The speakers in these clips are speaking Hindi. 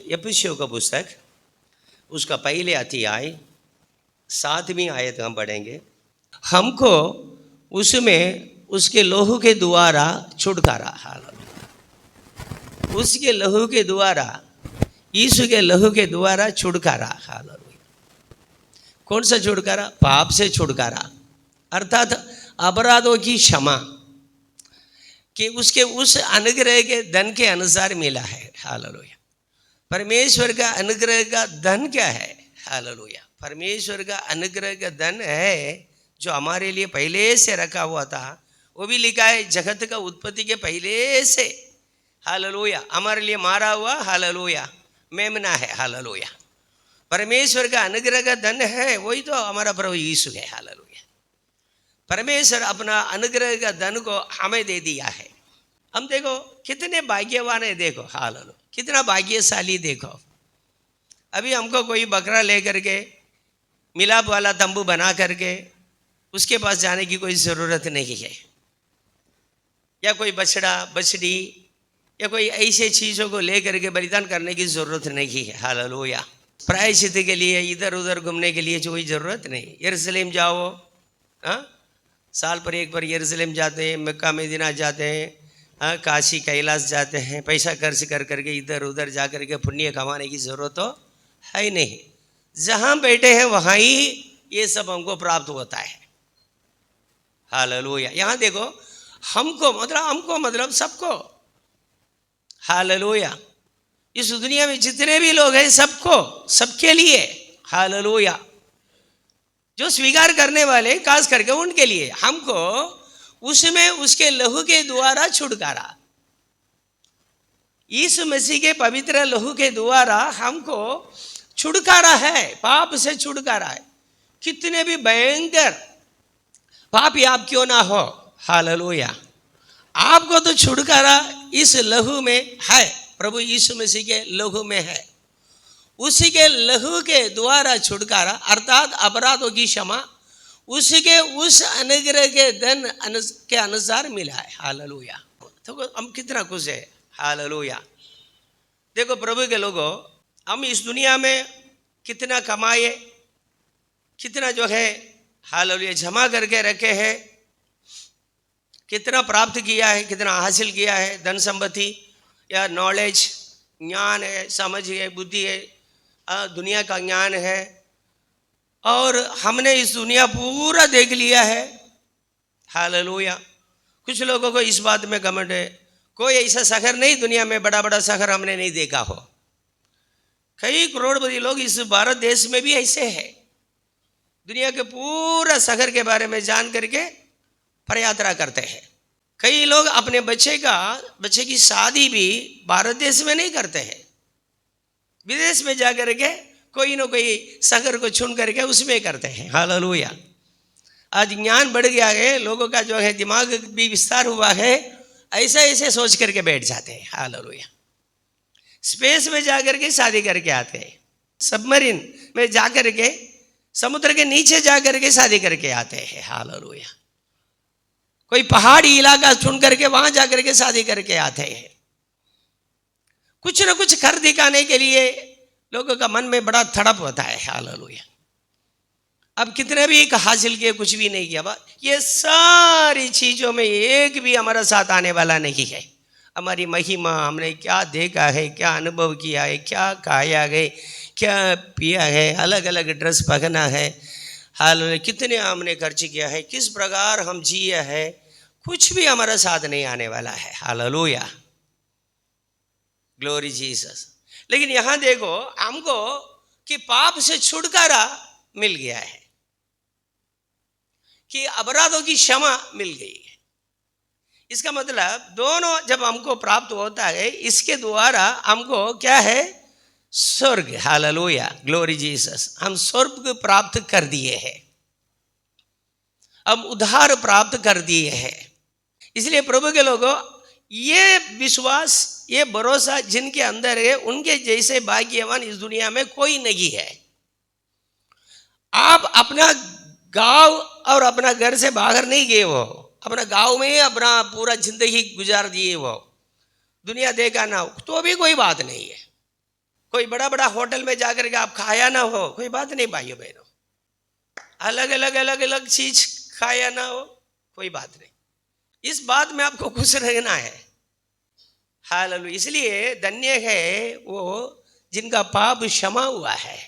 यपुष्यों का पुस्तक उसका पहले अध्याय 7वीं आयत हम पढ़ेंगे। हमको उसमें उसके लहू के द्वारा छुटकारा, उसके लहू के द्वारा, यीशु के लहू के द्वारा छुटकारा। कौन सा छुटकारा? पाप से छुटकारा, अर्थात अपराधों की क्षमा कि उसके उस अनुग्रह के धन के अनुसार मिला है। हालेलुया। परमेश्वर का अनुग्रह का धन क्या है? हालेलुया। परमेश्वर का अनुग्रह का धन है जो हमारे लिए पहले से रखा हुआ था। वो भी लिखा है जगत का उत्पत्ति के पहले से। हालेलुया। हमारे लिए मारा हुआ, हालेलुया, मेमना है। हालेलुया। परमेश्वर का अनुग्रह का धन है, वही तो हमारा प्रभु यीशु है। हालेलुया। परमेश्वर अपना अनुग्रह का धन को हमें दे दिया है। हम देखो कितने भाग्यवान है, देखो हालेलुया, कितना भाग्यशाली। देखो अभी हमको कोई बकरा लेकर के मिलाप वाला तंबू बना करके उसके पास जाने की कोई ज़रूरत नहीं है, या कोई बछड़ा बछड़ी या कोई ऐसे चीज़ों को लेकर के बलिदान करने की ज़रूरत नहीं है। हालेलुया। प्रायश्चित के लिए इधर उधर घूमने के लिए कोई ज़रूरत नहीं। यरूशलेम जाओ, हाँ, साल पर एक बार यरूशलेम जाते हैं, मक्का मदीना जाते हैं, हाँ, काशी कैलाश जाते हैं, पैसा खर्च कर करके इधर उधर जा कर के पुण्य कमाने की ज़रूरत तो है ही नहीं। जहाँ बैठे हैं वहाँ ही ये सब हमको प्राप्त होता है। हालेलुया। यहाँ देखो हमको मतलब सबको, हालेलुया, इस दुनिया में जितने भी लोग हैं सबको, सबके लिए, हालेलुया, जो स्वीकार करने वाले खास करके उनके लिए हमको उसमें उसके लहू के द्वारा छुटकारा, यीशु मसीह के पवित्र लहू के द्वारा हमको छुटकारा है, पाप से छुटकारा है। कितने भी भयंकर पापी आप क्यों ना हो, हालेलुया, आपको तो छुटकारा इस लहू में है, प्रभु यीशु मसीह के लहू में है। उसी के लहू के द्वारा छुटकारा अर्थात अपराधों की क्षमा उसी के उस अनुग्रह के धन के अनुसार मिला है। हालेलुया। तो हम कितना खुश है। हालेलुया। देखो प्रभु के लोगों, हम इस दुनिया में कितना कमाए, कितना जो है हालेलुया जमा करके रखे हैं, कितना प्राप्त किया है, कितना हासिल किया है, धन संपत्ति या नॉलेज, ज्ञान है, समझ है, बुद्धि है, दुनिया का ज्ञान है, और हमने इस दुनिया पूरा देख लिया है। हालेलुया। कुछ लोगों को इस बात में घमंड है, कोई ऐसा शहर नहीं दुनिया में, बड़ा बड़ा शहर हमने नहीं देखा हो। कई करोड़पति लोग इस भारत देश में भी ऐसे हैं, दुनिया के पूरा शहर के बारे में जान करके पदयात्रा करते हैं। कई लोग अपने बच्चे की शादी भी भारत देश में नहीं करते हैं, विदेश में जा करके कोई ना कोई शहर को चुन करके उसमें करते हैं। हालेलुया। आज ज्ञान बढ़ गया है, लोगों का जो है दिमाग भी विस्तार हुआ है, ऐसा ऐसे सोच करके बैठ जाते हैं। हालेलुया। स्पेस में जा करके शादी करके आते हैं, सबमरीन में जा करके, समुद्र के नीचे जा करके शादी करके आते हैं। हालेलुया। कोई पहाड़ी इलाका चुन करके वहां जा करके शादी करके आते हैं। कुछ ना कुछ कर दिखाने के लिए लोगों का मन में बड़ा तड़प होता है। हालेलुया। अब कितने भी हासिल किए, कुछ भी नहीं किया, ये सारी चीजों में एक भी हमारा साथ आने वाला नहीं है। हमारी महिमा, हमने क्या देखा है, क्या अनुभव किया है, क्या खाया है, क्या पिया है, अलग अलग ड्रेस पहना है, हालेलुया, कितने हमने खर्च किया है, किस प्रकार हम जिए हैं, कुछ भी हमारा साथ नहीं आने वाला है। हालेलुया। Glory Jesus. लेकिन यहां देखो हमको कि पाप से छुटकारा मिल गया है, कि अपराधों की क्षमा मिल गई है। इसका मतलब दोनों जब हमको प्राप्त होता है, इसके द्वारा हमको क्या है? स्वर्ग। हालेलुया। Glory Jesus. हम स्वर्ग प्राप्त कर दिए हैं, हम उद्धार प्राप्त कर दिए हैं। इसलिए प्रभु के लोगों, ये विश्वास, ये भरोसा जिनके अंदर है, उनके जैसे भाग्यवान इस दुनिया में कोई नहीं है। आप अपना गांव और अपना घर से बाहर नहीं गए, वो अपना गांव में ही अपना पूरा जिंदगी गुजार दिए, वो दुनिया देखा ना हो तो भी कोई बात नहीं है, कोई बड़ा बड़ा होटल में जाकर के आप खाया ना हो, कोई बात नहीं भाइयों बहनों, अलग अलग चीज खाया ना हो, कोई बात नहीं, इस बात में आपको खुश रहना है। हालेलुया। इसलिए धन्य है वो जिनका पाप क्षमा हुआ है।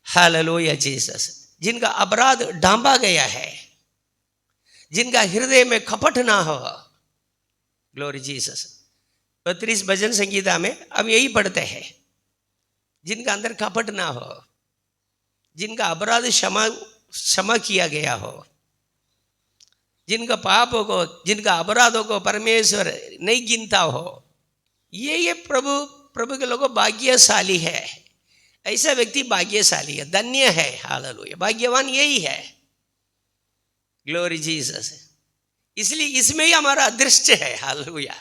Hallelujah Jesus. जिनका अपराध ढांपा गया है, जिनका हृदय में कपट ना हो। Glory Jesus. 32 भजन संगीता में अब यही पढ़ते हैं, जिनका अंदर कपट ना हो, जिनका अपराध क्षमा किया गया हो, जिनका पापों को, जिनका अपराधों को परमेश्वर नहीं गिनता हो, ये प्रभु के लोगों भाग्यशाली है। ऐसा व्यक्ति भाग्यशाली है, धन्य है। हालेलुया। भाग्यवान यही है। Glory Jesus. इसलिए इसमें ही हमारा अदृष्ट है। हालेलुया।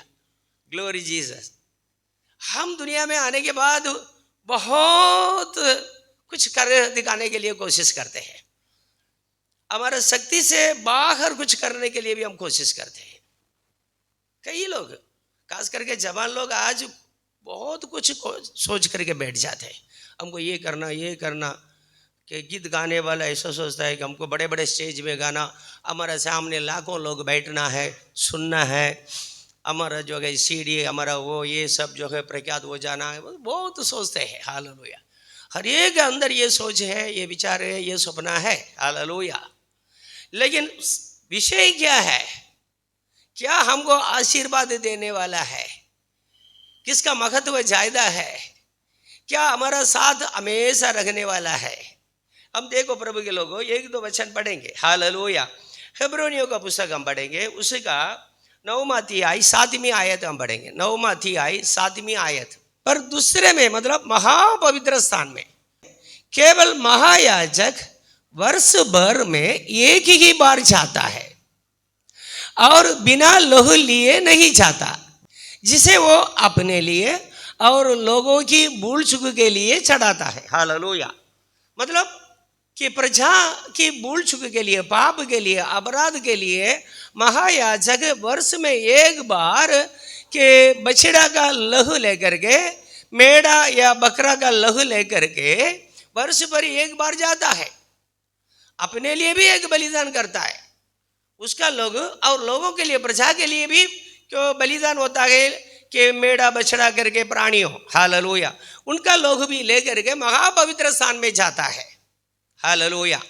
Glory Jesus. हम दुनिया में आने के बाद बहुत कुछ कर दिखाने के लिए कोशिश करते हैं, हमारा शक्ति से बाहर कुछ करने के लिए भी हम कोशिश करते हैं। कई लोग, खास करके जवान लोग, आज बहुत कुछ सोच करके बैठ जाते हैं, हमको ये करना कि गीत गाने वाला ऐसा सोचता है कि हमको बड़े बड़े स्टेज में गाना, हमारे सामने लाखों लोग बैठना है, सुनना है, हमारा जो है सीडी, हमारा वो ये सब जो है प्रख्यात हो जाना है, बहुत सोचते हैं। हालेलुया। हर एक के अंदर ये सोच है, ये विचार है, ये सपना है। हालेलुया। लेकिन विषय क्या है? क्या हमको आशीर्वाद देने वाला है? किसका महत्व ज्यादा है? क्या हमारा साथ हमेशा रखने वाला है? हम देखो प्रभु के लोगों, एक दो वचन पढ़ेंगे। हालेलुया। हेब्रोनियों का पुस्तक हम पढ़ेंगे, उसका 9वां अध्याय 7वीं आयत हम पढ़ेंगे। 9वां अध्याय 7वीं आयत। पर दूसरे में, मतलब महापवित्र स्थान में, केवल महायाजक वर्ष भर में एक ही बार जाता है और बिना लहू लिए नहीं जाता, जिसे वो अपने लिए और लोगों की भूल चूक के लिए चढ़ाता है। हालेलुया। मतलब कि प्रजा की भूल चूक के लिए, पाप के लिए, अपराध के लिए महायाजक वर्ष में एक बार के बछड़ा का लहू लेकर के, मेढ़ा या बकरा का लहू लेकर के वर्ष भर एक बार जाता है, अपने लिए भी एक बलिदान करता है उसका लोग, और लोगों के लिए, प्रजा के लिए भी क्यों बलिदान होता है कि मेढ़ा बछड़ा करके प्राणी हो। हालेलुया। उनका लोग भी लेकर के महापवित्र स्थान में जाता है। हालेलुया।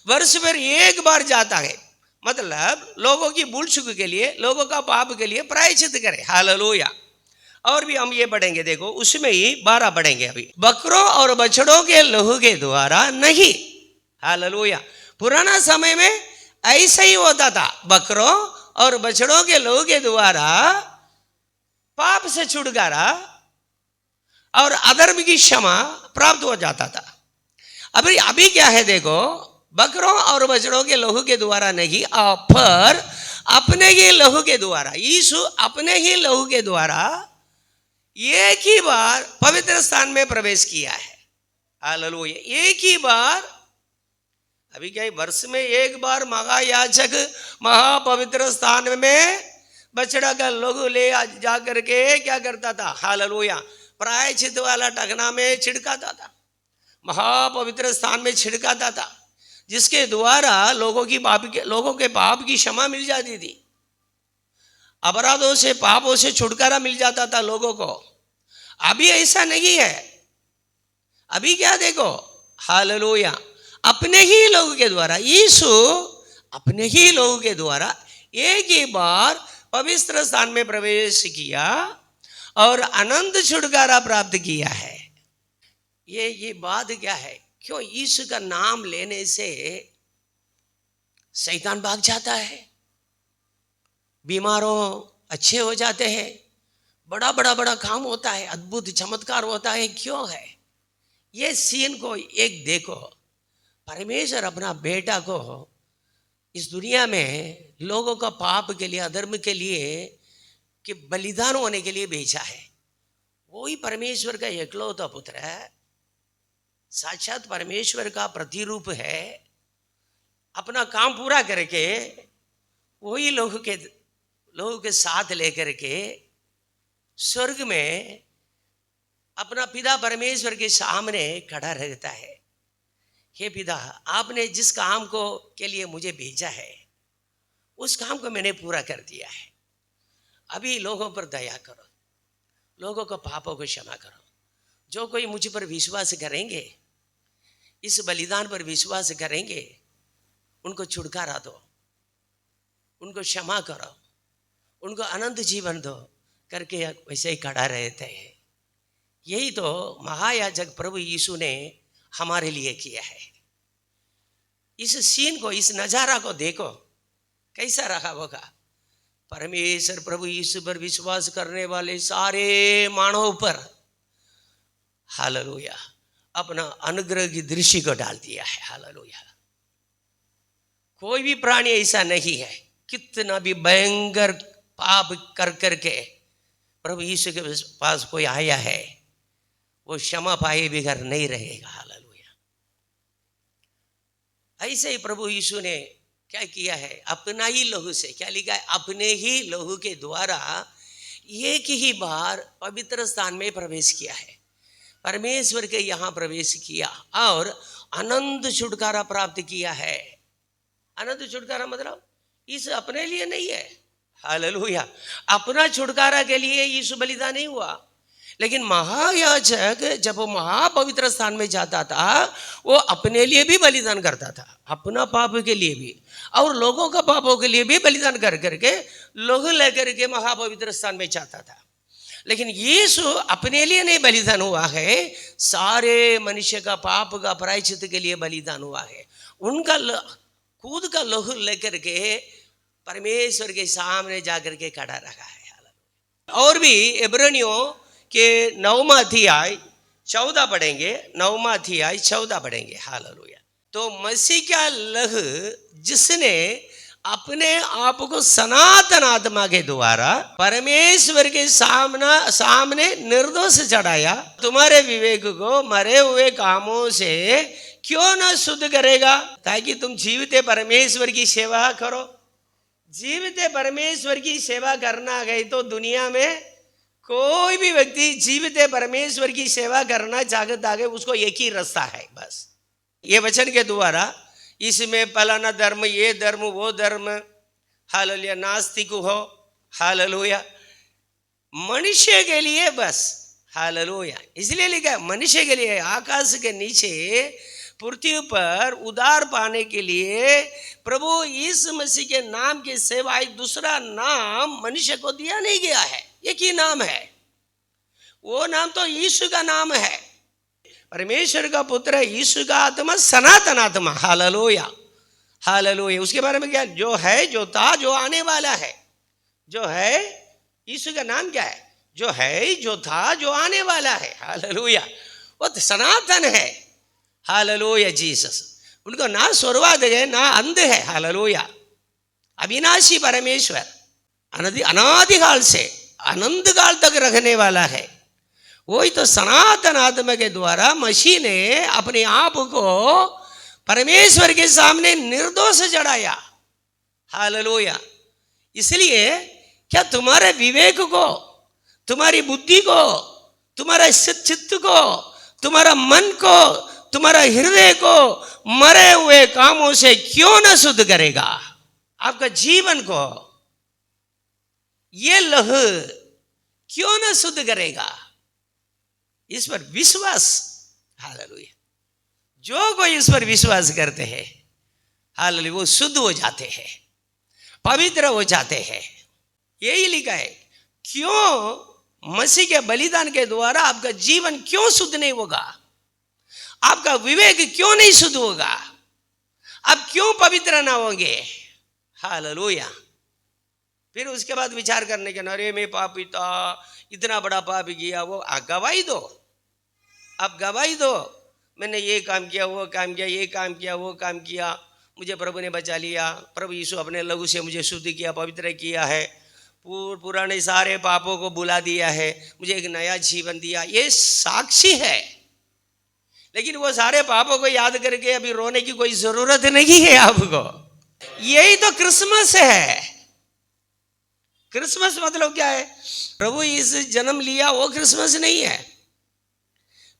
वर्ष भर एक बार जाता है, मतलब लोगों की भूल चूक के लिए, लोगों का पाप के लिए प्रायश्चित करे। हालेलुया। और भी हम ये पढ़ेंगे, देखो उसमें ही 12 पढ़ेंगे अभी। बकरों और बछड़ों के लहू के द्वारा नहीं। हालेलुया। पुराना समय में ऐसा ही होता था, बकरों और बछड़ों के लहू के द्वारा पाप से छुटकारा और अधर्म की क्षमा प्राप्त हो जाता था। अभी क्या है देखो, बकरों और बछड़ों के लहू के द्वारा नहीं, पर अपने ही लहू के द्वारा, यीशु अपने ही लहू के द्वारा एक ही बार पवित्र स्थान में प्रवेश किया है। हालेलुया। एक ही बार। अभी क्या है, वर्ष में एक बार महायाजक महापवित्र स्थान में बछड़ा का लहू ले जाकर के क्या करता था? हालेलुया। प्रायश्चित वाला टकना में छिड़काता था, महापवित्र स्थान में छिड़काता था, जिसके द्वारा लोगों के पाप की क्षमा मिल जाती थी, अपराधों से, पापों से छुटकारा मिल जाता था लोगों को। अभी ऐसा नहीं है। अभी क्या देखो, हालेलुया, अपने ही लोगों के द्वारा, यीशु अपने ही लोगों के द्वारा एक ही बार पवित्र स्थान में प्रवेश किया और अनंत छुटकारा प्राप्त किया है। ये बात क्या है? क्यों यीशु का नाम लेने से शैतान भाग जाता है, बीमारों अच्छे हो जाते हैं, बड़ा काम होता है, अद्भुत चमत्कार होता है। क्यों है? ये सीन को एक देखो, परमेश्वर अपना बेटा को इस दुनिया में लोगों का पाप के लिए, अधर्म के लिए, कि बलिदान होने के लिए भेजा है। वो ही परमेश्वर का एकलौता पुत्र है, साक्षात परमेश्वर का प्रतिरूप है। अपना काम पूरा करके वही लोगों के साथ लेकर के स्वर्ग में अपना पिता परमेश्वर के सामने खड़ा रहता है। हे पिता, आपने जिस काम को के लिए मुझे भेजा है उस काम को मैंने पूरा कर दिया है। अभी लोगों पर दया करो, लोगों को पापों को क्षमा करो। जो कोई मुझ पर विश्वास करेंगे, इस बलिदान पर विश्वास करेंगे, उनको छुटकारा दो, उनको क्षमा करो, उनको अनंत जीवन दो करके वैसे ही खड़ा रहते हैं। यही तो महायाजक प्रभु यीशु ने हमारे लिए किया है। इस सीन को, इस नजारा को देखो, कैसा रहा होगा। परमेश्वर प्रभु यीशु पर विश्वास करने वाले सारे मानव पर हालेलुया अपना अनुग्रह की दृष्टि को डाल दिया है। हालेलुया। कोई भी प्राणी ऐसा नहीं है, कितना भी भयंकर पाप कर करके प्रभु यीशु के पास कोई आया है, वो क्षमा पाए बगैर नहीं रहेगा। हालेलुया। ऐसे ही प्रभु यीशु ने क्या किया है, अपना ही लहू से, क्या लिखा है, अपने ही लहू के द्वारा एक ही बार पवित्र स्थान में प्रवेश किया है। परमेश्वर के यहाँ प्रवेश किया और अनंत छुटकारा प्राप्त किया है। अनंत छुटकारा मतलब इस अपने लिए नहीं है। हालेलुया। अपना छुटकारा के लिए यीशु बलिदान नहीं हुआ, लेकिन महायाजक जब वो महापवित्र स्थान में जाता था, वो अपने लिए भी बलिदान करता था, अपना पाप के लिए भी और लोगों का पापों के लिए भी बलिदान कर करके लोग लेकर के महापवित्र स्थान में जाता था। लेकिन यीशु अपने लिए नहीं बलिदान हुआ है, सारे मनुष्य का पाप का प्रायश्चित के लिए बलिदान हुआ है। उनका खुद का लहू लेकर के परमेश्वर के सामने जाकर के खड़ा रखा है। और भी इब्रानियों के 9वां अध्याय 14 पढ़ेंगे, 9वां अध्याय 14 पढ़ेंगे। हालेलुया। तो मसीह का लहू जिसने अपने आप को सनातन आत्मा के द्वारा परमेश्वर के सामने निर्दोष चढ़ाया, तुम्हारे विवेक को मरे हुए कामों से क्यों न शुद्ध करेगा, ताकि तुम जीवित परमेश्वर की सेवा करो। जीवित परमेश्वर की सेवा करना गए तो दुनिया में कोई भी व्यक्ति जीवित परमेश्वर की सेवा करना चाहता है, उसको एक ही रास्ता है बस, ये वचन के द्वारा। इसमें फलाना धर्म, ये धर्म, वो धर्म, हालेलुया, नास्तिक हो, हालेलुया, मनुष्य के लिए बस, हालेलुया। इसलिए लिखा है मनुष्य के लिए आकाश के नीचे पृथ्वी पर उद्धार पाने के लिए प्रभु यीशु मसीह के नाम के सिवाय दूसरा नाम मनुष्य को दिया नहीं गया है। एक ही नाम है, वो नाम तो यीशु का नाम है। परमेश्वर का पुत्र यीशु का आत्मा सनातन आत्मा। Hallelujah, hallelujah. उसके बारे में क्या, जो है, जो था, जो आने वाला है। जो है, यीशु का नाम क्या है, जो है, जो था, जो आने वाला है। हालेलुया। वो तो सनातन है। Hallelujah Jesus. उनको ना स्वर्गवाद है ना अंध है। हालेलुया। अविनाशी परमेश्वर अनादिकाल से अनंत काल तक रखने वाला है। वही तो सनातन आत्मा के द्वारा मसीह ने अपने आप को परमेश्वर के सामने निर्दोष चढ़ाया। हालेलुया। इसलिए क्या तुम्हारे विवेक को, तुम्हारी बुद्धि को, तुम्हारे चित्त को, तुम्हारा मन को, तुम्हारा हृदय को मरे हुए कामों से क्यों न शुद्ध करेगा? आपका जीवन को ये लहू क्यों न शुद्ध करेगा? इस पर विश्वास, हालेलुया, जो कोई इस पर विश्वास करते हैं, हालेलुया, वो शुद्ध हो जाते हैं, पवित्र हो जाते हैं। यही लिखा है। क्यों मसीह के बलिदान के द्वारा आपका जीवन क्यों शुद्ध नहीं होगा? आपका विवेक क्यों नहीं शुद्ध होगा? आप क्यों पवित्र ना होंगे? हालेलुया। फिर उसके बाद विचार करने के, अरे मैं पापी था, इतना बड़ा पाप किया, वो गवाही दो। आप गवाही दो, मैंने ये काम किया, वो काम किया, ये काम किया, वो काम किया, मुझे प्रभु ने बचा लिया, प्रभु यीशु अपने लहू से मुझे शुद्ध किया, पवित्र किया है, पुराने सारे पापों को बुला दिया है, मुझे एक नया जीवन दिया। ये साक्षी है, लेकिन वो सारे पापों को याद करके अभी रोने की कोई जरूरत नहीं है आपको। यही तो क्रिसमस है। क्रिसमस मतलब क्या है? प्रभु यीशु जन्म लिया, वो क्रिसमस नहीं है।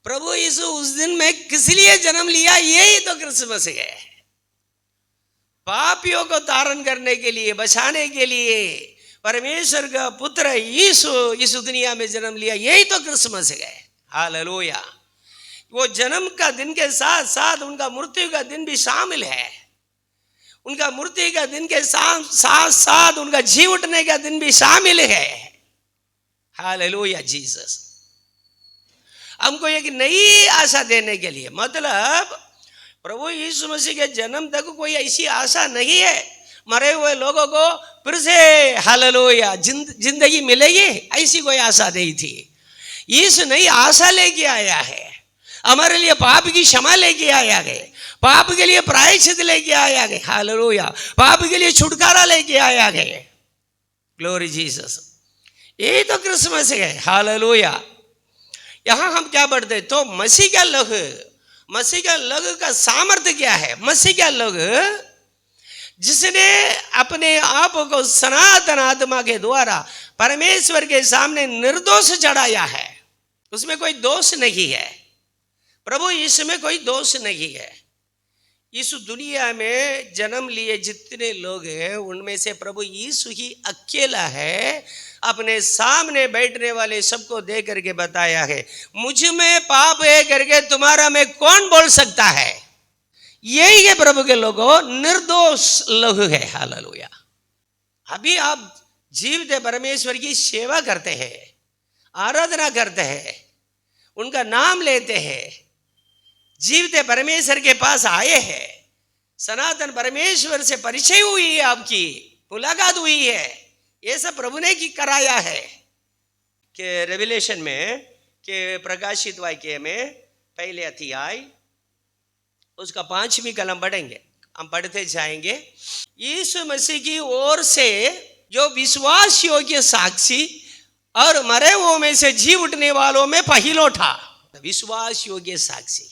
प्रभु यीशु उस दिन में किस लिए जन्म लिया, यही तो क्रिसमस है। पापियों को तारण करने के लिए, बचाने के लिए परमेश्वर का पुत्र यीशु इस दुनिया में जन्म लिया, यही तो क्रिसमस है। हालेलुया। वो जन्म का दिन के साथ साथ उनका मृत्यु का दिन भी शामिल है। उनका मृत्यु का दिन के साथ साथ उनका जी उठने का दिन भी शामिल है। Hallelujah Jesus. हमको एक नई आशा देने के लिए, मतलब प्रभु यीशु मसीह के जन्म तक कोई ऐसी आशा नहीं है मरे हुए लोगों को फिर से हालेलुया जिंदगी मिलेगी, ऐसी कोई आशा नहीं थी। यीशु नई आशा लेके आया है, हमारे लिए पाप की क्षमा लेके आया है, पाप के लिए प्रायश्चित लेके आया है। हालेलुया। पाप के लिए छुटकारा लेके आया है। Glory Jesus. यही तो क्रिसमस है। हालेलुया। यहां हम क्या पढ़ते, तो मसीह का लहू, मसीह का लहू का सामर्थ्य क्या है? मसीह का लहू जिसने अपने आप को सनातन आत्मा के द्वारा परमेश्वर के सामने निर्दोष चढ़ाया है, उसमें कोई दोष नहीं है। प्रभु यीशु में कोई दोष नहीं है। इस दुनिया में जन्म लिए जितने लोग हैं उनमें से प्रभु यीशु ही अकेला है, अपने सामने बैठने वाले सबको दे करके बताया है, मुझ में पाप है करके तुम्हारा में कौन बोल सकता है? यही है प्रभु के लोगों, निर्दोष लहू है। हालेलुया। अभी आप जीवित परमेश्वर की सेवा करते हैं, आराधना करते हैं, उनका नाम लेते हैं, जीवित परमेश्वर के पास आए हैं, सनातन परमेश्वर से परिचय हुई है, आपकी मुलाकात हुई है, ये सब प्रभु ने की कराया है। कि रेवलेशन में, के प्रकाशित वाक्य में पहले अध्याय उसका 5वीं कलम पढ़ेंगे, हम पढ़ते जाएंगे। यीशु मसीह की ओर से जो विश्वास योग्य साक्षी और मरे हुओं में से जी उठने वालों में पहिलो था। विश्वास योग्य साक्षी,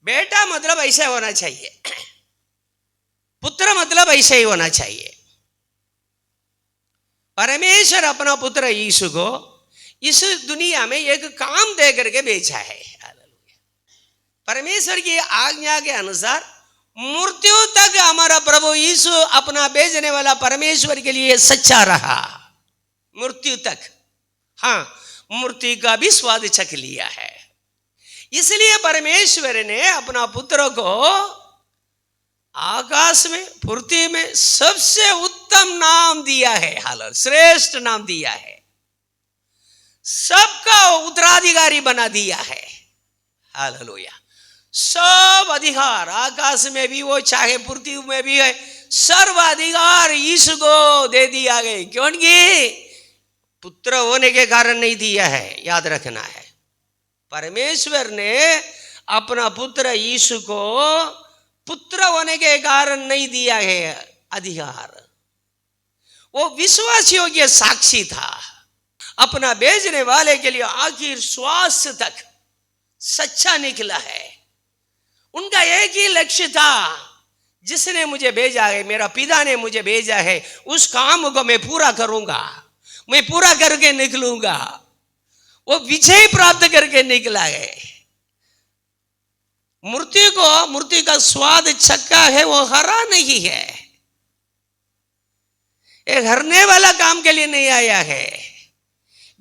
बेटा मतलब ऐसा होना चाहिए, पुत्र मतलब ऐसा ही होना चाहिए। परमेश्वर अपना पुत्र यीशु को इस दुनिया में एक काम दे करके भेजा है। परमेश्वर की आज्ञा के अनुसार मृत्यु तक हमारा प्रभु यीशु अपना भेजने वाला परमेश्वर के लिए सच्चा रहा, मृत्यु तक। हाँ, मृत्यु का भी स्वाद चख लिया है। इसलिए परमेश्वर ने अपना पुत्र को आकाश में, पृथ्वी में सबसे उत्तम नाम दिया है। हालेलुया। श्रेष्ठ नाम दिया है, सबका उत्तराधिकारी बना दिया है। हालेलुया। सब अधिकार आकाश में भी वो चाहे पृथ्वी में भी है, सर्वाधिकार यीशु को दे दिया गया। क्योंकि पुत्र होने के कारण नहीं दिया है, याद रखना है। परमेश्वर ने अपना पुत्र यीशु को पुत्र होने के कारण नहीं दिया है अधिकार, वो विश्वास योग्य साक्षी था, अपना भेजने वाले के लिए आखिर श्वास तक सच्चा निकला है। उनका एक ही लक्ष्य था, जिसने मुझे भेजा है, मेरा पिता ने मुझे भेजा है, उस काम को मैं पूरा करूंगा, मैं पूरा करके निकलूंगा। वो विजय प्राप्त करके निकला है। मृत्यु को, मृत्यु का स्वाद चक्का है, वो हरा नहीं है। एक हरने वाला काम के लिए नहीं आया है,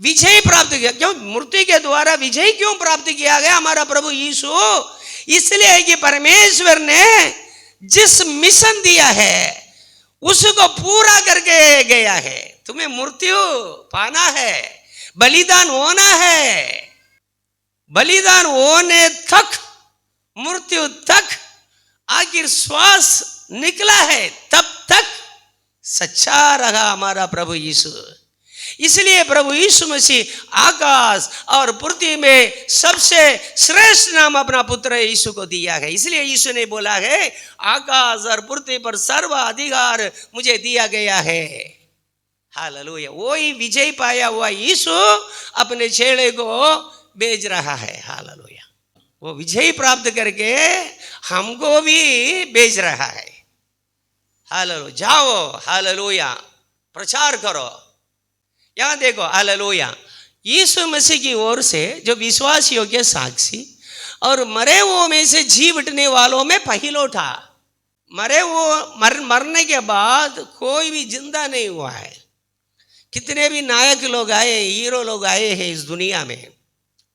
विजय प्राप्त किया। क्यों? मृत्यु के द्वारा विजय क्यों प्राप्त किया गया हमारा प्रभु यीशु? इसलिए कि परमेश्वर ने जिस मिशन दिया है उसको पूरा करके गया है। तुम्हें मृत्यु पाना है, बलिदान होना है, बलिदान होने तक, मृत्यु तक, आखिर श्वास निकला है, तब तक सच्चा रहा हमारा प्रभु यीशु। इसलिए प्रभु यीशु मसीह आकाश और पृथ्वी में सबसे श्रेष्ठ नाम अपना पुत्र यीशु को दिया है। इसलिए यीशु ने बोला है, आकाश और पृथ्वी पर सर्व अधिकार मुझे दिया गया है। हालेलुया। वही विजय पाया हुआ यीशु अपने चेले को भेज रहा है। हालेलुया। वो विजय प्राप्त करके हमको भी भेज रहा है। हालेलुया। जाओ, हालेलुया, प्रचार करो। यहां देखो, हालेलुया, यीशु मसीह की ओर से जो विश्वास योग्य साक्षी और मरे हुओं में से जी उठने वालों में पहिलोठा। मरे वो मरने के बाद कोई भी जिंदा नहीं हुआ है। कितने भी नायक लोग आए, हीरो लोग आए हैं इस दुनिया में,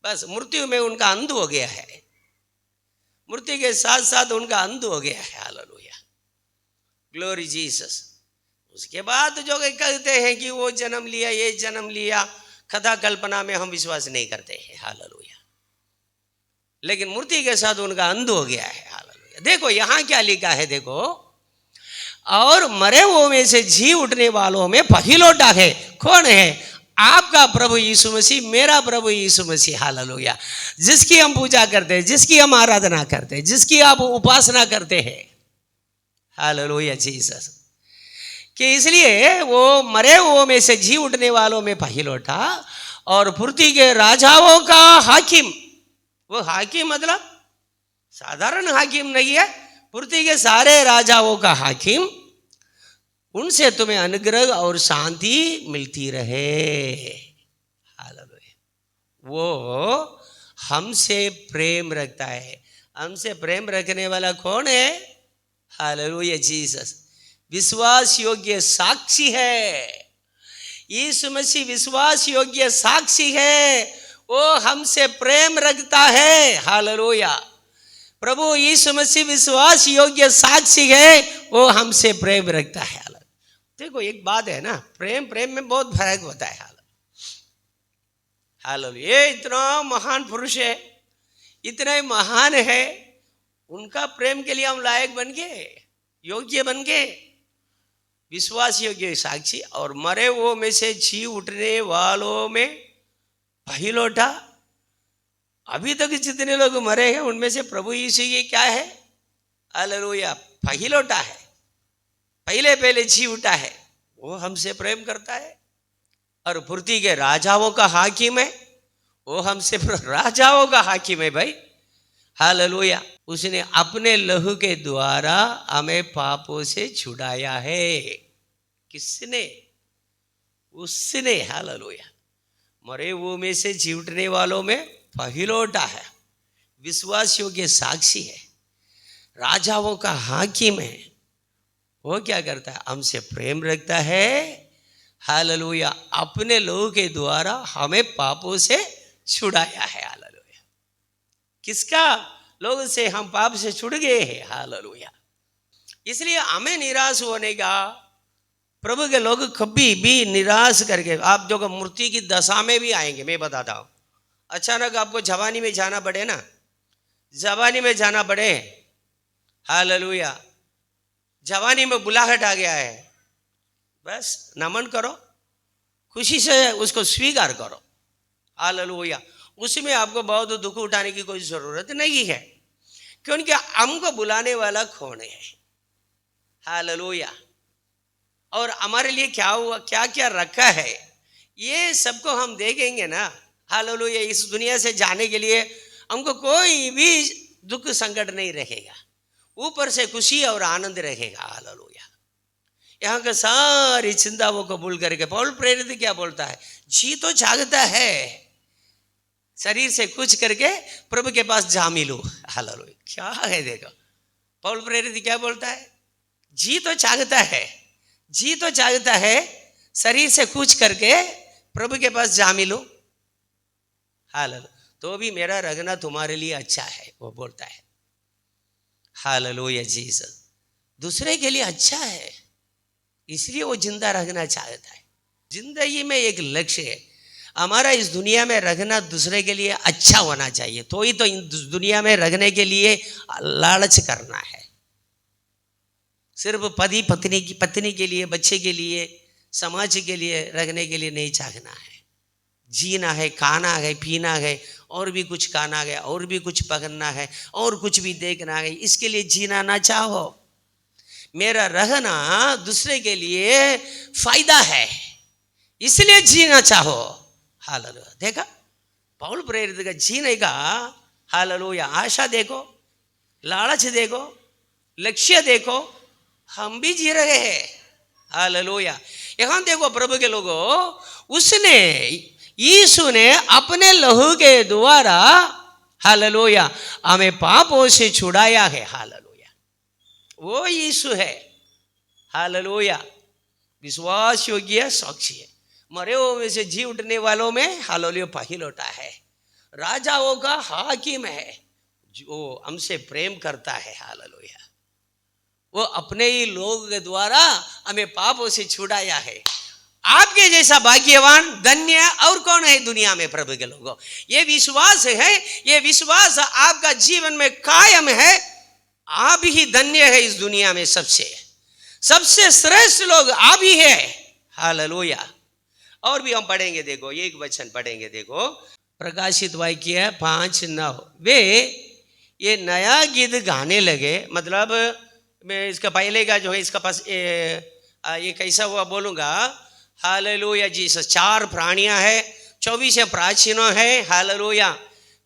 बस मृत्यु में उनका अंत हो गया है। मृत्यु के साथ साथ उनका अंत हो गया है। Hallelujah, glory Jesus. उसके बाद जो कहते हैं कि वो जन्म लिया, ये जन्म लिया, कथा कल्पना में हम विश्वास नहीं करते हैं। हालेलुया, लेकिन मृत्यु के साथ उनका अंत हो गया है। हालेलुया। देखो यहाँ क्या लिखा है, देखो, और मरे हुओं में से जी उठने वालों में पहिलोटा है। कौन है? आपका प्रभु यीशु मसीह, मेरा प्रभु यीशु मसीह। हालेलुया, जिसकी हम पूजा करते हैं, जिसकी हम आराधना करते हैं, जिसकी आप उपासना करते हैं। Hallelujah Jesus. कि इसलिए वो मरे हुओं में से जी उठने वालों में पहिलोटा और पृथ्वी के राजाओं का हाकिम। वो हाकिम मतलब साधारण हाकिम नहीं है, पृथ्वी के सारे राजाओं का हाकिम। उनसे तुम्हें अनुग्रह और शांति मिलती रहे। हालेलुया। वो हमसे प्रेम रखता है। हमसे प्रेम रखने वाला कौन है? Hallelujah Jesus. विश्वास योग्य साक्षी है। यीशु मसीह विश्वास योग्य साक्षी है। वो हमसे प्रेम रखता है। हालेलुया। प्रभु यीशु मसीह विश्वास योग्य साक्षी है, वो हमसे प्रेम रखता है। देखो एक बात है ना, प्रेम में बहुत फर्क होता है। हालेलुया। ये इतना महान पुरुष है, इतना महान है, उनका प्रेम के लिए हम लायक बन गए, योग्य बन गए। विश्वास योग्य साक्षी और मरे वो में से जी उठने वालों में पहिलोटा। अभी तक जितने लोग मरे हैं उनमें से प्रभु यीशु ये क्या है? हालेलुया, पहिलोटा है। पहले जी उठा है, वो हमसे प्रेम करता है। और पृथ्वी के राजाओं का हाकिम है, वो हमसे राजाओं का हाकिम है भाई। हालेलुया। उसने अपने लहू के द्वारा हमें पापों से छुड़ाया है। किसने? उसने। हालेलुया। मरे वो में से जी उठने वालों में पहिलोटा है, विश्वास योग्य साक्षी है, राजाओं का हाकिम है। वो क्या करता है? हमसे प्रेम रखता है। हालेलुया। अपने लोगों के द्वारा हमें पापों से छुड़ाया है। हालेलुया। किसका? लोगों से हम पाप से छुड़ गए हैं। हालेलुया। इसलिए हमें निराश होने का, प्रभु के लोग कभी भी निराश करके, आप जो मूर्ति की दशा में भी आएंगे, मैं बताता हूँ। अचानक आपको जवानी में जाना पड़े ना, जवानी में जाना पड़े, हालेलुया, जवानी में बुलाहट आ गया है, बस नमन करो, खुशी से उसको स्वीकार करो। हालेलुया। उसमें आपको बहुत दुख उठाने की कोई जरूरत नहीं है, क्योंकि हमको बुलाने वाला कौन है? हालेलुया। और हमारे लिए क्या हुआ, क्या क्या रखा है, ये सबको हम देखेंगे ना। हालेलुया। इस दुनिया से जाने के लिए हमको कोई भी दुख संकट नहीं रहेगा, ऊपर से खुशी और आनंद रहेगा। हालेलुया। यहाँ के सारी चिंताओं को भूल करके पौल प्रेरित क्या बोलता है? जी तो जागता है, शरीर से कुछ करके प्रभु के पास जा मिलो। हालेलुया। क्या है देखो, पौल प्रेरित क्या बोलता है? जी तो जागता है, जी तो जागता है, शरीर से कुछ करके प्रभु के पास जा मिलो। हालेलुया। तो भी मेरा रहना तुम्हारे लिए अच्छा है, वो बोलता है। Hallelujah Jesus. दूसरे के लिए अच्छा है, इसलिए वो जिंदा रहना चाहता है। जिंदगी में एक लक्ष्य है हमारा, इस दुनिया में रहना दूसरे के लिए अच्छा होना चाहिए। तो ही तो इस दुनिया में रहने के लिए लालच करना है। सिर्फ पति पत्नी के लिए, बच्चे के लिए, समाज के लिए रहने के लिए नहीं चाहना है। जीना है, खाना है, पीना है, और भी कुछ खाना है, और भी कुछ पहनना है, और कुछ भी देखना है, इसके लिए जीना ना चाहो। मेरा रहना दूसरे के लिए फायदा है, इसलिए जीना चाहो। हालेलुया। देखा पौल प्रेरित का जीने का, हालेलुया, आशा देखो, लालच देखो, लक्ष्य देखो, हम भी जी रहे हैं। हालेलुया। यहाँ देखो प्रभु के लोगों, उसने यीशु ने अपने लहू के द्वारा हालेलुया हमें पापों से छुड़ाया है। हालेलुया, वो यीशु है। हालेलुया, विश्वास योग्य साक्षी है। मरे हुए में से जी उठने वालों में हालेलुया पहिलौठा है। राजाओं का हाकिम है, जो हमसे प्रेम करता है। हालेलुया, वो अपने ही लोग के द्वारा हमें पापों से छुड़ाया है। आपके जैसा भाग्यवान धन्य और कौन है दुनिया में प्रभु के लोगों। ये विश्वास है, ये विश्वास आपका जीवन में कायम है, आप ही धन्य है इस दुनिया में। सबसे श्रेष्ठ लोग आप ही है। हालेलुया। और भी हम पढ़ेंगे, देखो एक वचन पढ़ेंगे, देखो प्रकाशित वाक्य 5:9। वे ये नया गीत गाने लगे, मतलब मैं इसका पहले का जो है इसका पास ये कैसा हुआ बोलूँगा। Hallelujah Jesus. 4 प्राणियां है, 24 प्राचीनों है। Hallelujah,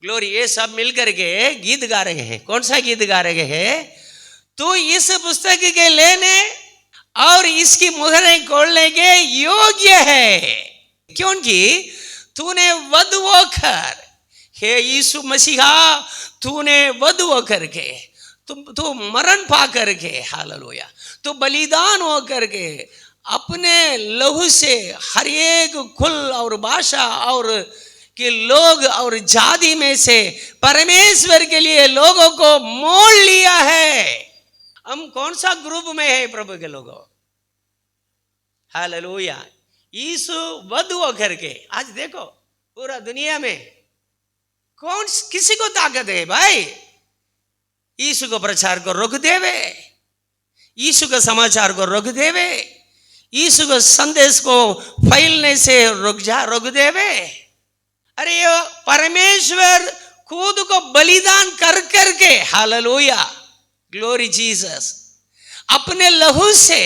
glory. ये सब मिलकर के गीत गा रहे हैं। कौन सा गीत गा रहे हैं? तो इस पुस्तक के लेने और इसकी मुहरें खोलने के योग्य है, क्योंकि तूने वध होकर, हे यीशु मसीहा, तूने वध होकर के, तू मरण पा करके, हालेलुया, तू बलिदान हो करके अपने लहू से हर एक कुल और भाषा और के लोग और जाति में से परमेश्वर के लिए लोगों को मोल लिया है। हम कौन सा ग्रुप में है प्रभु के लोगों? हालेलुया। यीशु वध होकर के, आज देखो पूरा दुनिया में कौन किसी को ताकत है भाई यीशु को प्रचार को रोक देवे, यीशु के समाचार को रोक देवे, यीशु के संदेश को फैलने से रोक देवे। अरे ये परमेश्वर खुद को बलिदान कर करके, हालेलुया, ग्लोरी जीसस, अपने लहू से,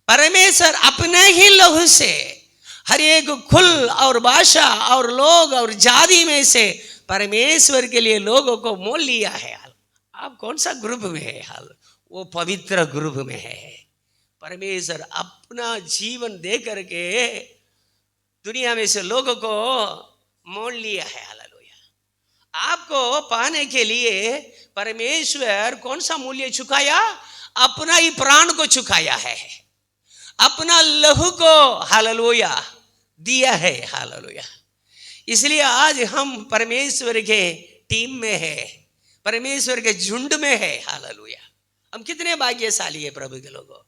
परमेश्वर अपने ही लहू से हर एक कुल और भाषा और लोग और जाति में से परमेश्वर के लिए लोगों को मोल लिया है। आप कौन सा ग्रुप में है? हाल वो पवित्र ग्रुप में है। परमेश्वर अपना जीवन दे करके दुनिया में से लोगों को मोल लिया है। हालेलुया। आपको पाने के लिए परमेश्वर कौन सा मूल्य चुकाया? अपना ही प्राण को चुकाया है, अपना लहू को हालेलुया दिया है। हालेलुया। इसलिए आज हम परमेश्वर के टीम में है, परमेश्वर के झुंड में है। हालेलुया। हम कितने भाग्यशाली है प्रभु के लोगों।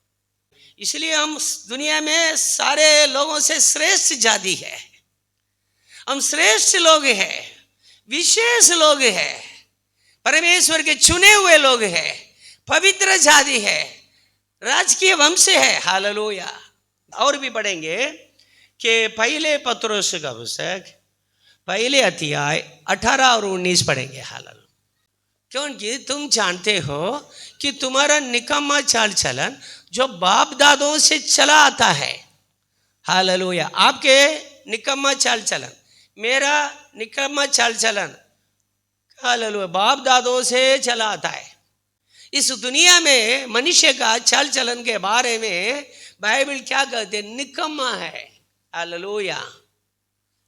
इसलिए हम दुनिया में सारे लोगों से श्रेष्ठ जाति है, हम श्रेष्ठ लोग हैं, विशेष लोग हैं, परमेश्वर के चुने हुए लोग हैं, पवित्र जाति है, राजकीय वंश है। हालेलुया। और भी पढ़ेंगे कि पहले पत्रोस का पुस्तक पहले अध्याय 18 और 19 पढ़ेंगे। हालेलुया। क्योंकि तुम जानते हो कि तुम्हारा निकम्मा चाल चलन जो बाप दादों से चला आता है। हालेलुया। आपके निकम्मा चाल चलन, मेरा निकम्मा चाल चलन, हालेलुया, बाप दादों से चला आता है। इस दुनिया में मनुष्य का चाल चलन के बारे में बाइबल क्या कहते हैं? निकम्मा है। हालेलुया।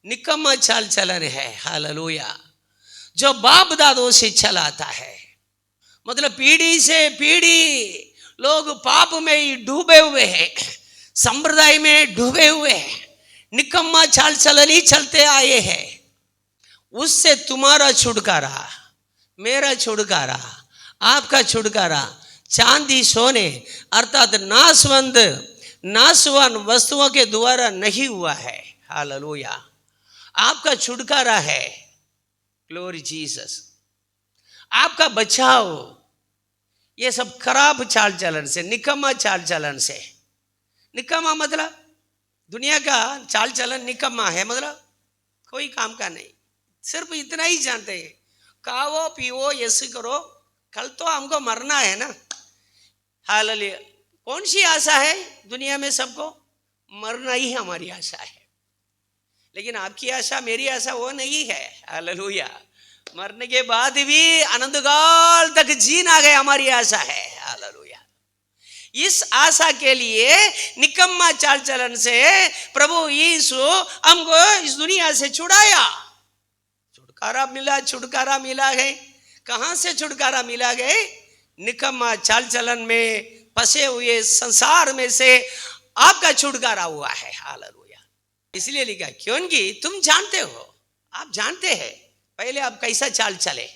निकम्मा चाल चलन है। हालेलुया। जो बाप दादों से चलाता है, मतलब पीढ़ी से पीढ़ी लोग पाप में ही डूबे हुए हैं, संप्रदाय में डूबे हुए हैं, निकम्मा चाल चलन ही चलते आए हैं। उससे तुम्हारा छुटकारा, मेरा छुटकारा, आपका छुटकारा चांदी सोने अर्थात नाशवान वस्तुओं के द्वारा नहीं हुआ है। हालेलुया। आपका छुटकारा है, ग्लोरी जीसस। आपका बचाव ये सब खराब चाल चलन से, निकम्मा चाल चलन से। निकम्मा मतलब दुनिया का चाल चलन निकम्मा है, मतलब कोई काम का नहीं, सिर्फ इतना ही जानते हैं, खाओ पियो ऐसे करो, कल तो हमको मरना है ना। हालेलुया। कौन सी आशा है दुनिया में? सबको मरना ही हमारी आशा है, लेकिन आपकी आशा मेरी आशा वो नहीं है। हालेलुया। मरने के बाद भी अनंत काल तक जीना गए हमारी आशा है। हालेलुया। इस आशा के लिए निकम्मा चाल चलन से प्रभु यीशु हमको इस दुनिया से छुड़ाया। छुटकारा मिला है। कहां से छुटकारा मिला है? निकम्मा चाल चलन में फंसे हुए संसार में से आपका छुटकारा हुआ है। हालेलुया। इसलिए लिखा क्योंकि तुम जानते हो, आप जानते हैं पहले आप कैसा चाल चले,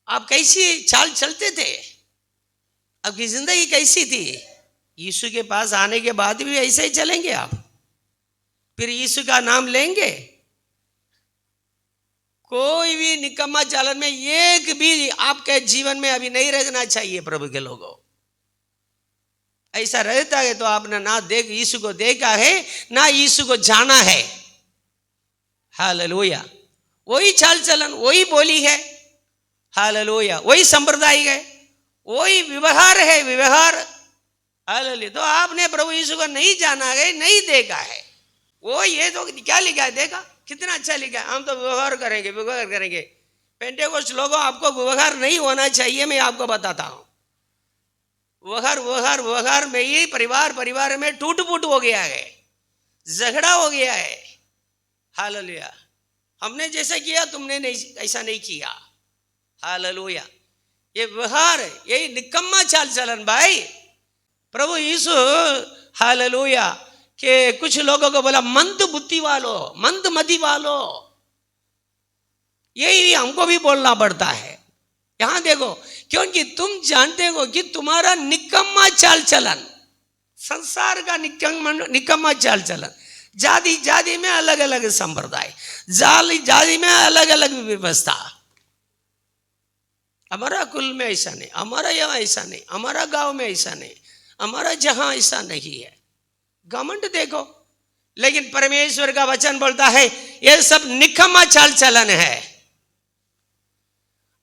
आप कैसी चाल चलते थे, आपकी जिंदगी कैसी थी। यीशु के पास आने के बाद भी ऐसे ही चलेंगे आप? फिर यीशु का नाम लेंगे? कोई भी निकम्मा चालन में एक भी आपके जीवन में अभी नहीं रहना चाहिए। प्रभु के लोगों, ऐसा रहता है तो आपने ना यीशु को देखा है, ना यीशु को जाना है। हालेलुया। वही चाल चलन, वही बोली है। हालेलुया। वही संप्रदाय है, वही व्यवहार है, व्यवहार। हालेलुया। तो आपने प्रभु यीशु को नहीं जाना है, नहीं देखा है। वो ये तो क्या लिखा है देखा, कितना अच्छा लिखा है। हम तो व्यवहार करेंगे, व्यवहार करेंगे। पेंटेकोस्ट लोगों, आपको व्यवहार नहीं होना चाहिए। मैं आपको बताता हूं, व्यवहार में ही परिवार में टूट फूट हो गया है, झगड़ा हो गया है। हालेलुया। हमने जैसा किया तुमने नहीं, ऐसा नहीं किया। हालेलुया। ये व्यवहार, यही निकम्मा चाल चलन भाई। प्रभु यीशु हालेलुया के कुछ लोगों को बोला मंद बुद्धि वालों, मंद मति वालों। यही हमको भी बोलना पड़ता है। यहां देखो, क्योंकि तुम जानते हो कि तुम्हारा निकम्मा चाल चलन, संसार का निकम्मा चाल चलन, जाति में अलग अलग संप्रदाय, जाति में अलग अलग व्यवस्था। हमारा कुल में ऐसा नहीं, हमारा यहाँ ऐसा नहीं, हमारा गांव में ऐसा नहीं, हमारा जहां ऐसा नहीं है। घमंड देखो। लेकिन परमेश्वर का वचन बोलता है ये सब निकम्मा चाल चलन है।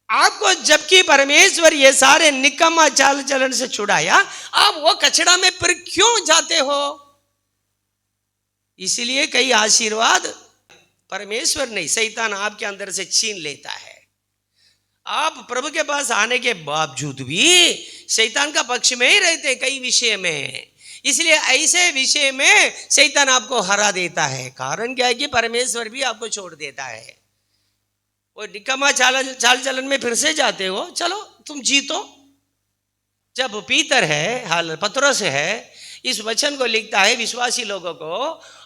आपको जबकि परमेश्वर ये सारे निकम्मा चाल चलन से छुड़ाया, आप वो कचड़ा में फिर क्यों जाते हो? इसलिए कई आशीर्वाद परमेश्वर नहीं, शैतान आपके अंदर से छीन लेता है। आप प्रभु के पास आने के बावजूद भी शैतान का पक्ष में ही रहते कई विषय में। इसलिए ऐसे विषय में शैतान आपको हरा देता है। कारण क्या है कि परमेश्वर भी आपको छोड़ देता है। वो निकम्मा चाल चलन में फिर से जाते हो, चलो तुम जीतो। जब पीतर है, हाल पतरस है, इस वचन को लिखता है विश्वासी लोगों को,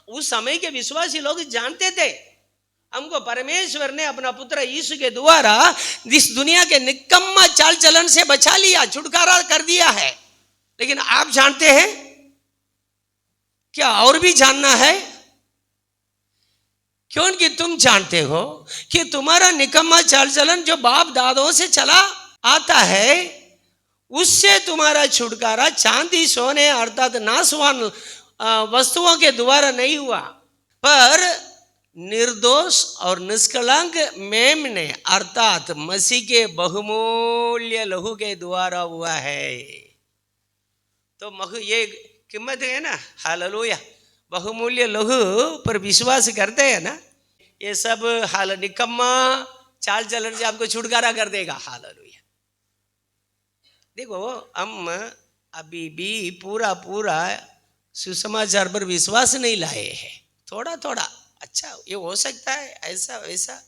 उस समय के विश्वासी लोग जानते थे हमको परमेश्वर ने अपना पुत्र यीशु के द्वारा इस दुनिया के निकम्मा चाल चलन से बचा लिया, छुटकारा कर दिया है। लेकिन आप जानते हैं क्या? और भी जानना है? क्योंकि तुम जानते हो कि तुम्हारा निकम्मा चाल चलन जो बाप दादों से चला आता है, उससे तुम्हारा छुटकारा चांदी सोने अर्थात नाशवान वस्तुओं के द्वारा नहीं हुआ, पर निर्दोष और निष्कलंक मेमने अर्थात मसीह के बहुमूल्य लहू के द्वारा हुआ है। तो ये कीमत है ना। हालेलुया। बहुमूल्य लहू पर विश्वास करते हैं ना, ये सब हाल निकम्मा चाल चलन से आपको छुटकारा कर देगा। हालेलुया। देखो, हम अभी भी पूरा सुसमाचार पर विश्वास नहीं लाए हैं। थोड़ा थोड़ा अच्छा ये हो सकता है, ऐसा वैसा।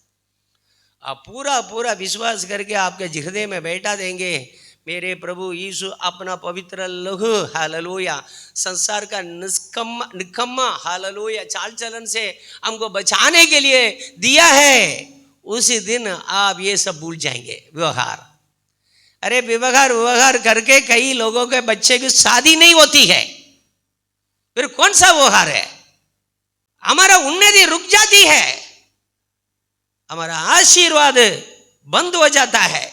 आप पूरा विश्वास करके आपके हृदय में बैठा देंगे, मेरे प्रभु यीशु अपना पवित्र लहू हालेलुया संसार का निकम्मा हालेलुया चाल चलन से हमको बचाने के लिए दिया है। उसी दिन आप ये सब भूल जाएंगे। व्यवहार, अरे व्यवहार करके कई लोगों के बच्चे की शादी नहीं होती है। फिर कौन सा व्यवहार है? हमारा उन्नति रुक जाती है, हमारा आशीर्वाद बंद हो जाता है।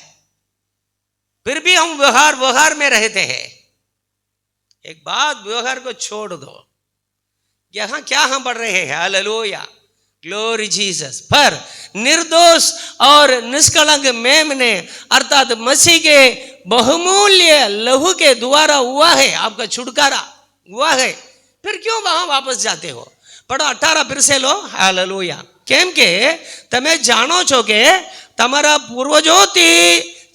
फिर भी हम व्यवहार में रहते हैं। एक बात, व्यवहार को छोड़ दो। यहां क्या हम पढ़ रहे हैं? Hallelujah, glory Jesus. पर निर्दोष और निष्कलंक मेमने अर्थात मसीह के बहुमूल्य लहू के द्वारा हुआ है, आपका छुटकारा हुआ है। फिर क्यों वहां वापस जाते हो? पढ़ो 18 फिर से लो। हालेलुया। केम के તમે જાણો છો કે તમારા પૂર્વજોથી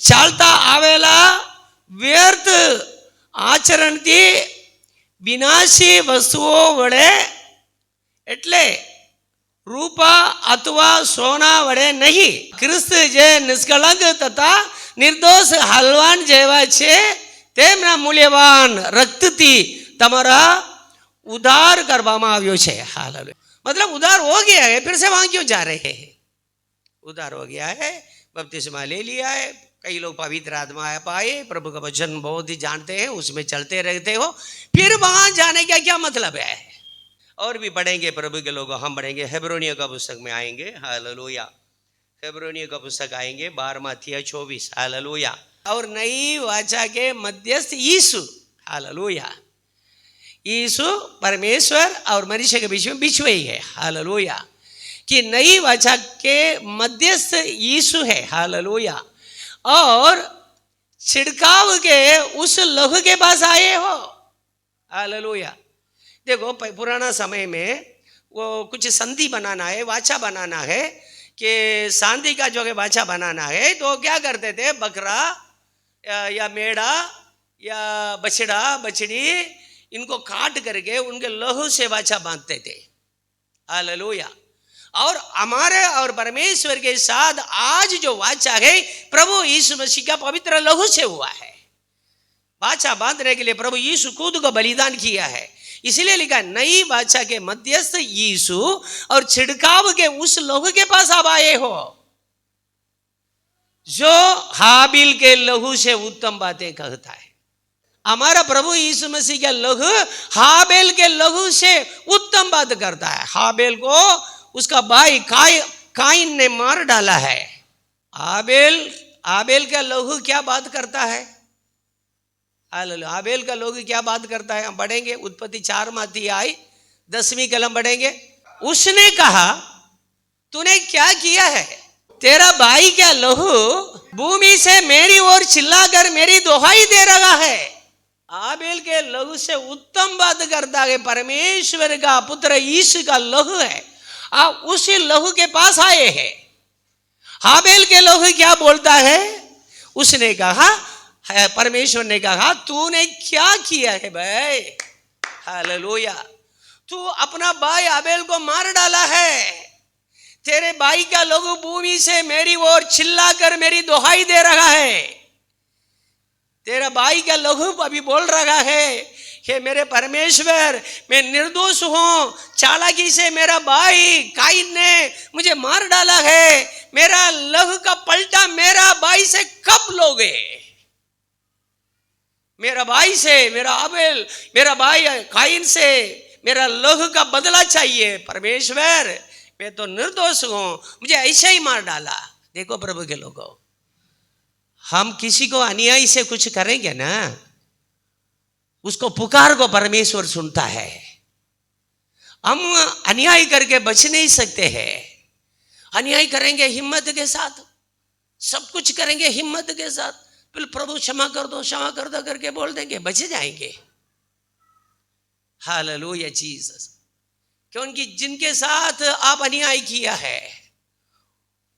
ચાલતા આવેલા વ્યર્થ આચરણથી વિનાશી વસ્તુઓ વડે એટલે રૂપા અથવા સોના વડે નહીં. ખ્રિસ્ત જે નિષ્કલંક તથા નિર્દોષ હાલવાન જેવા છે તેમના મૂલ્યવાન રક્તથી તમારા उधार કરવામાં આવ્યો છે. हालेलुया. मतलब उधार हो गया है, फिर से वहां क्यों जा रहे हैं? उधार हो गया है, बपतिस्मा ले लिया है, कई लोग पवित्र आत्मा पाए, प्रभु का वचन बहुत ही जानते हैं, उसमें चलते रहते हो, फिर वहां जाने का क्या मतलब है? और भी पढ़ेंगे प्रभु के लोग, हम पढ़ेंगे हेब्रोनियों का पुस्तक में आएंगे. हालेलुया. हेब्रोनियों का पुस्तक आएंगे 12:24. हालेलुया. और नई वाचा के मध्यस्थ यीशु. हालेलुया. यीशु परमेश्वर और मनुष्य के बीच में बिछुए है. हालेलुया. कि नई वाचा के मध्यस्थ यीशु है. हालेलुया. और छिड़काव के उस लहू के पास आए हो. हालेलुया. देखो पुराना समय में वो कुछ संधि बनाना है, वाचा बनाना है, कि सांधी का जो है वाचा बनाना है, तो क्या करते थे? बकरा या मेढ़ा या बछड़ा बछड़ी इनको काट करके उनके लहू से वाचा बांधते थे. हालेलुया. और हमारे और परमेश्वर के साथ आज जो वाचा है प्रभु यीशु मसीह का पवित्र लहू से हुआ है. वाचा बांधने के लिए प्रभु यीशु खुद को बलिदान किया है. इसलिए लिखा नई वाचा के मध्यस्थ यीशु और छिड़काव के उस लहू के पास आप आए हो जो हाबिल के लहू से उत्तम बातें कहता है. हमारा प्रभु यीशु मसीह का लहू हाबेल के लहू से उत्तम बात करता है. हाबेल को उसका भाई काइन ने मार डाला है. आबेल का लहू क्या बात करता है? आबेल का लहू क्या बात करता है? हम पढ़ेंगे उत्पत्ति 4 10वीं कलम पढ़ेंगे. उसने कहा तूने क्या किया है? तेरा भाई क्या लहू भूमि से मेरी ओर चिल्लाकर मेरी दोहाई दे रहा है. आबेल के लहू से उत्तम बात करता है परमेश्वर का पुत्र यीशु का लहू है. आप उसी लहू के पास आए हैं. हाबेल के लहू क्या बोलता है? उसने कहा, परमेश्वर ने कहा तूने क्या किया है भाई? हालेलुया. तू अपना भाई आबेल को मार डाला है. तेरे भाई का लहू भूमि से मेरी ओर चिल्लाकर मेरी दोहाई दे रहा है. तेरा भाई का लहू अभी बोल रहा है कि मेरे परमेश्वर मैं निर्दोष हूं, चालाकी से मेरा भाई काइन ने मुझे मार डाला है. मेरा लहू का पलटा मेरा भाई से कब लोगे? मेरा भाई से, मेरा आबेल, मेरा भाई काइन से मेरा लहू का बदला चाहिए. परमेश्वर मैं तो निर्दोष हूं, मुझे ऐसे ही मार डाला. देखो प्रभु के लोगों, हम किसी को अन्याय से कुछ करेंगे ना, उसको पुकार को परमेश्वर सुनता है. हम अन्याय करके बच नहीं सकते हैं. अन्याय करेंगे हिम्मत के साथ, सब कुछ करेंगे हिम्मत के साथ, फिर प्रभु क्षमा कर दो करके बोल देंगे, बच जाएंगे. Hallelujah Jesus. क्योंकि जिनके साथ आप अन्याय किया है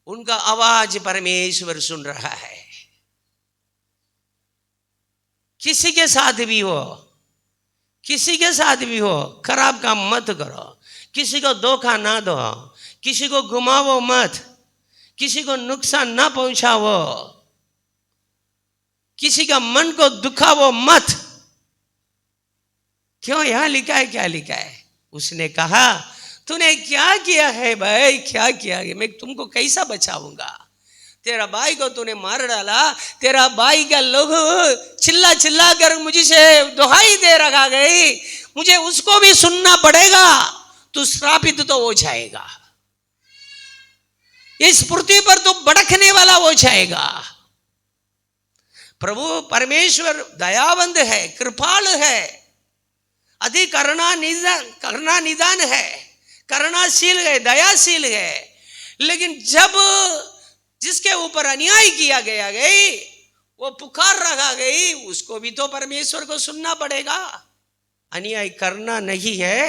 उनका आवाज परमेश्वर सुन रहा है. किसी के साथ भी हो, किसी के साथ भी हो, खराब काम मत करो. किसी को धोखा ना दो, किसी को घुमाओ मत, किसी को नुकसान ना पहुंचाओ, किसी का मन को दुखाओ मत. क्यों? यहां लिखा है, क्या लिखा है? उसने कहा तूने क्या किया है भाई? क्या किया है? मैं तुमको कैसा बचाऊंगा? तेरा भाई को तूने मार डाला. तेरा भाई का लहू चिल्ला चिल्ला कर मुझसे दोहाई दे रखा गई. मुझे उसको भी सुनना पड़ेगा. तू श्रापित तो हो जाएगा. इस पृथ्वी पर तू भड़कने वाला हो जाएगा. प्रभु परमेश्वर दयावंत है, कृपाल है, अधिक करुणा निदान है, करुणाशील है, दयाशील है. लेकिन जब जिसके ऊपर अन्याय किया गया गई वो पुकार रखा गई, उसको भी तो परमेश्वर को सुनना पड़ेगा. अन्याय करना नहीं है.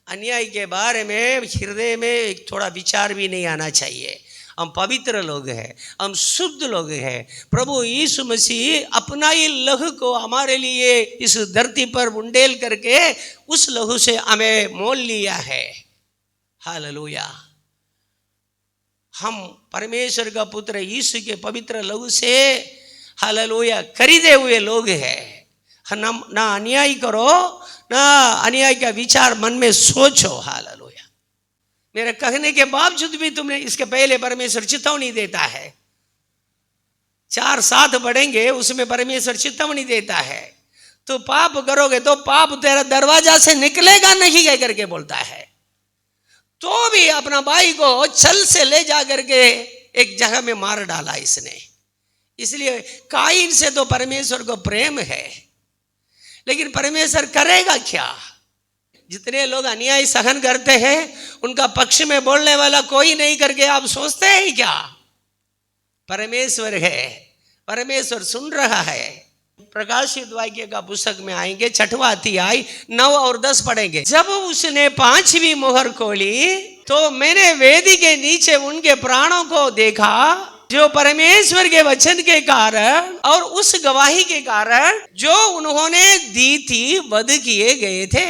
अन्याय के बारे में हृदय में थोड़ा विचार भी नहीं आना चाहिए. हम पवित्र लोग हैं, हम शुद्ध लोग हैं। प्रभु यीशु मसीह अपना ही लहू को हमारे लिए इस धरती पर उंडेल करके उस लहू से हमें मोल लिया है। हालेलुया। हम परमेश्वर का पुत्र यीशु के पवित्र लहू से हालेलुया खरीदे हुए लोग हैं। ना अन्याय करो, ना अन्याय का विचार मन में सोचो। हालेलुया। मेरे कहने के बावजूद भी तुमने, इसके पहले परमेश्वर चेतावनी देता है। 4 बढ़ेंगे उसमें परमेश्वर चेतावनी देता है। तो पाप करोगे तो पाप तेरा दरवाजा से निकलेगा नहीं कह करके बोलता है। तो भी अपना भाई को छल से ले जा करके एक जगह में मार डाला इसने। इसलिए काइन से तो परमेश्वर को प्रेम है, लेकिन परमेश्वर करेगा क्या? जितने लोग अन्याय सहन करते हैं उनका पक्ष में बोलने वाला कोई नहीं करके आप सोचते हैं क्या? परमेश्वर है, परमेश्वर सुन रहा है। प्रकाशित वाक्य का पुस्तक में आएंगे, 6वां अध्याय 9 और 10 पढ़ेंगे। जब उसने 5वीं मोहर खोली तो मैंने वेदी के नीचे उनके प्राणों को देखा जो परमेश्वर के वचन के कारण और उस गवाही के कारण जो उन्होंने दी थी वध किए गए थे।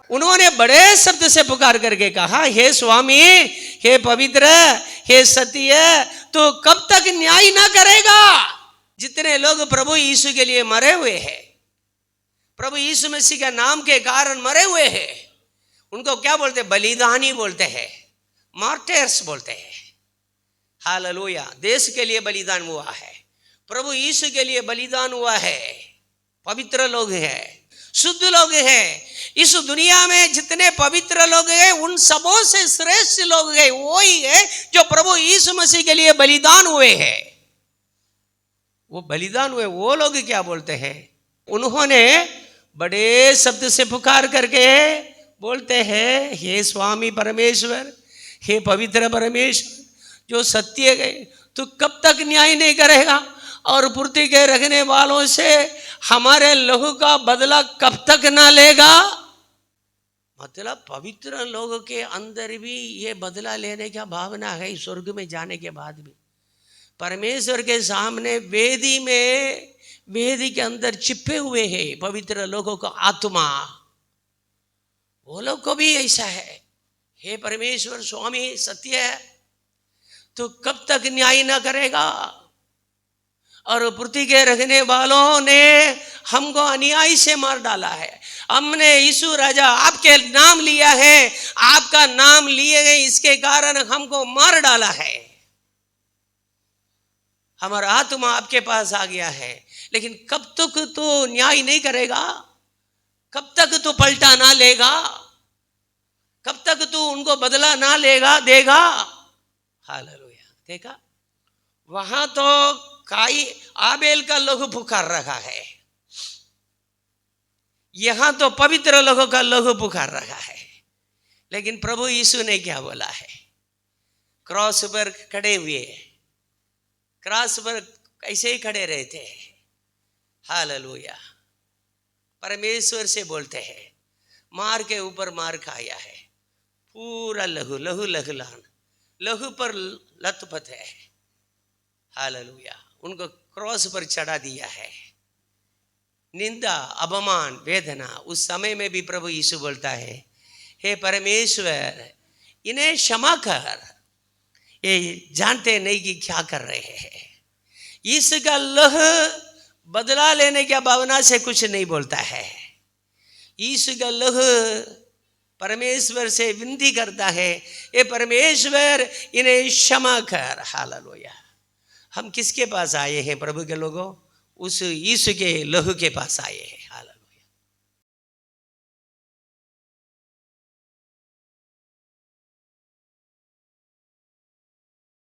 उन्होंने बड़े शब्द से पुकार करके कहा, हे स्वामी, हे पवित्र, हे सत्य, तो कब तक न्याय ना करेगा? जितने लोग प्रभु यीशु के लिए मरे हुए हैं, प्रभु यीशु मसीह के नाम के कारण मरे हुए हैं, उनको क्या बोलते? बलिदानी बोलते हैं, मार्टर्स बोलते हैं। हालेलुया। देश के लिए बलिदान हुआ है, प्रभु यीशु के लिए बलिदान हुआ है। पवित्र लोग हैं, शुद्ध लोग हैं। इस दुनिया में जितने पवित्र लोग हैं उन सबों से श्रेष्ठ लोग हैं वही है जो प्रभु यीशु मसीह के लिए बलिदान हुए हैं। वो बलिदान हुए वो लोग क्या बोलते हैं? उन्होंने बड़े शब्द से पुकार करके बोलते हैं, हे स्वामी परमेश्वर, हे पवित्र परमेश्वर जो सत्य है, तो कब तक न्याय नहीं करेगा और पृथ्वी के रखने वालों से हमारे लहू का बदला कब तक ना लेगा? मतलब पवित्र लोगों के अंदर भी ये बदला लेने का भावना है। स्वर्ग में जाने के बाद भी परमेश्वर के सामने वेदी में, वेदी के अंदर छिपे हुए हैं पवित्र लोगों का आत्मा। वो लोग को भी ऐसा है, हे परमेश्वर स्वामी सत्य है, तो कब तक न्याय ना करेगा? और पृथ्वी के रखने वालों ने हमको अन्याय से मार डाला है। हमने यीशु राजा आपके नाम लिया है, आपका नाम लिए गए इसके कारण हमको मार डाला है। हमारा आत्मा आपके पास आ गया है, लेकिन कब तक तो न्याय नहीं करेगा? कब तक तो पलटा ना लेगा? कब तक तो उनको बदला ना लेगा देगा? हालेलुया। देखा, वहां तो काई आबेल का लहू पुकार रहा है, यहां तो पवित्र लोगों का लहू पुकार रहा है। लेकिन प्रभु यीशु ने क्या बोला है? क्रॉस पर खड़े हुए, क्रॉस पर ऐसे ही खड़े रहते हैं। हालेलुया। परमेश्वर से बोलते हैं, मार के ऊपर मार खाया है, पूरा लहू लहू लहूलान, लहू पर लथपथ है। हालेलुया। उनको क्रॉस पर चढ़ा दिया है। निंदा, अपमान, वेदना, उस समय में भी प्रभु यीशु बोलता है, हे परमेश्वर इन्हें क्षमा कर, ये जानते नहीं कि क्या कर रहे हैं। इसका लह बदला लेने की भावना से कुछ नहीं बोलता है। यीशु का लह परमेश्वर से विनती करता है, ये परमेश्वर इन्हें क्षमा कर। हालेलुया। हम किसके पास आए हैं प्रभु के लोगों? उस यीशु के लहू के पास आए हैं।